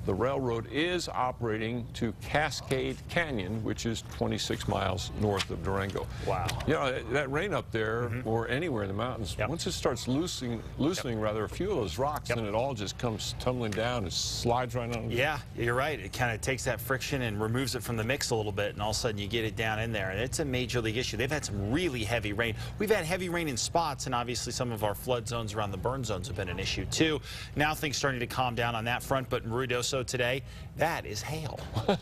the railroad is operating to Cascade Canyon, which is 26 miles north of Durango. Wow. You know, that rain up there or anywhere in the mountains, once it starts loosening rather a few of those rocks, then it all just comes tumbling down and slides right on. Yeah, you're right. It kind of takes that friction and removes it from the mix a little bit, and all of a sudden you get it down in there. And it's a major league issue. They've had some really heavy rain. We've had heavy rain in spots, and obviously some of our flood zones around the burn zones have been an issue too. Now things starting to calm down on that front, but in Ruidoso today, that is hail.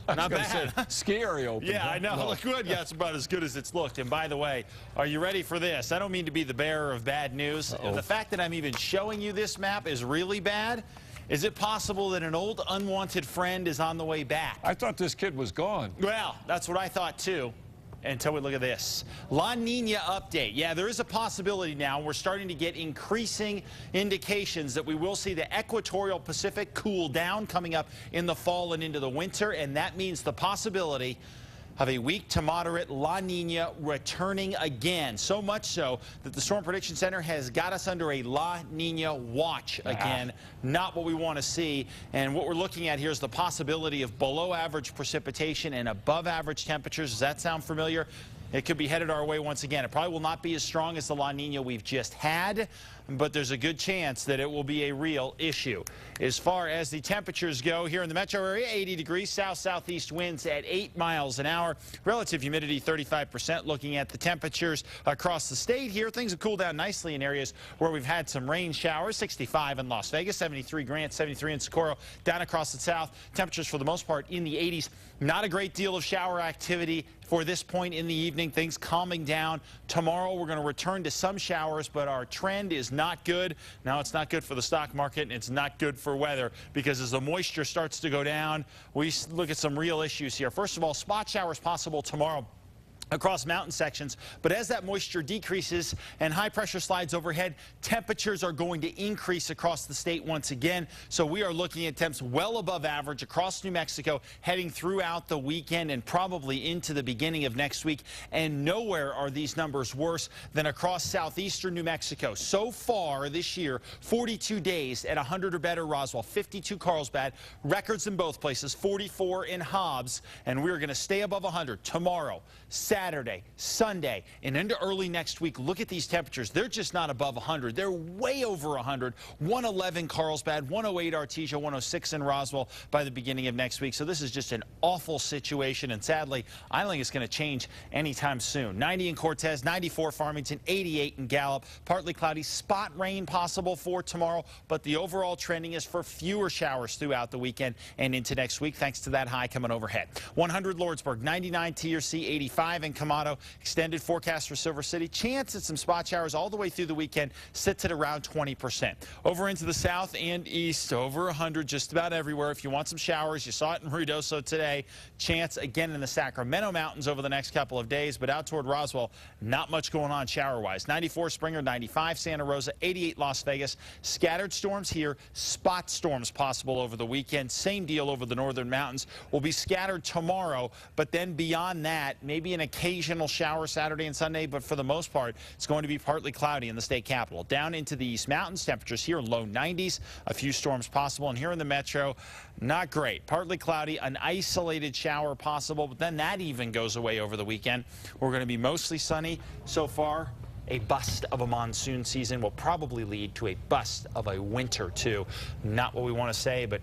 Not bad. Ski area open. Yeah, I know. No. Look good. Yeah, it's about as good as it's looked. And by the way, are you ready for this? I don't mean to be the bearer of bad news. The fact that I'm even showing you this map is really bad. Is it possible that an old unwanted friend is on the way back? I thought this kid was gone. Well, that's what I thought too. Until we look at this. La Nina update. Yeah, there is a possibility now. We're starting to get increasing indications that we will see the equatorial Pacific cool down coming up in the fall and into the winter, and that means the possibility of a weak to moderate La Nina returning again. So much so that the Storm Prediction Center has got us under a La Nina watch again. Not what we want to see. And what we're looking at here is the possibility of below average precipitation and above average temperatures. Does that sound familiar? It could be headed our way once again. It probably will not be as strong as the La Nina we've just had, but there's a good chance that it will be a real issue. As far as the temperatures go here in the metro area, 80 degrees, south-southeast winds at 8 miles an hour. Relative humidity 35%. Looking at the temperatures across the state here, things have cooled down nicely in areas where we've had some rain showers. 65 in Las Vegas, 73 Grant, 73 in Socorro. Down across the south, temperatures for the most part in the 80s. Not a great deal of shower activity for this point in the evening. Things calming down. Tomorrow we're going to return to some showers, but our trend is not good. Now it's not good for the stock market, and it's not good for weather, because as the moisture starts to go down, we look at some real issues here. First of all, spot showers possible tomorrow across mountain sections, but as that moisture decreases and high pressure slides overhead, temperatures are going to increase across the state once again. So we are looking at temps well above average across New Mexico heading throughout the weekend and probably into the beginning of next week. And nowhere are these numbers worse than across southeastern New Mexico. So far this year, 42 days at 100 or better Roswell, 52 Carlsbad, records in both places, 44 in Hobbs, and we're going to stay above 100 tomorrow, Saturday, Sunday, and into early next week. Look at these temperatures. They're just not above 100. They're way over 100. 111 Carlsbad, 108 Artesia, 106 in Roswell by the beginning of next week. So this is just an awful situation, and sadly, I don't think it's going to change anytime soon. 90 in Cortez, 94 Farmington, 88 in Gallup. Partly cloudy, spot rain possible for tomorrow, but the overall trending is for fewer showers throughout the weekend and into next week, thanks to that high coming overhead. 100 Lordsburg, 99 TRC, 85 in Camado. Extended forecast for Silver City. Chance at some spot showers all the way through the weekend. Sits at around 20%. Over into the south and east, over 100 just about everywhere. If you want some showers, you saw it in Ruidoso today. Chance again in the Sacramento Mountains over the next couple of days, but out toward Roswell, not much going on shower-wise. 94 Springer, 95 Santa Rosa, 88 Las Vegas. Scattered storms here. Spot storms possible over the weekend. Same deal over the northern mountains. Will be scattered tomorrow, but then beyond that, maybe an occasional shower Saturday and Sunday, but for the most part, it's going to be partly cloudy in the state capital. Down into the East Mountains, temperatures here low 90s, a few storms possible, and here in the metro, not great. Partly cloudy, an isolated shower possible, but then that even goes away over the weekend. We're going to be mostly sunny so far. A bust of a monsoon season will probably lead to a bust of a winter, too. Not what we want to say, but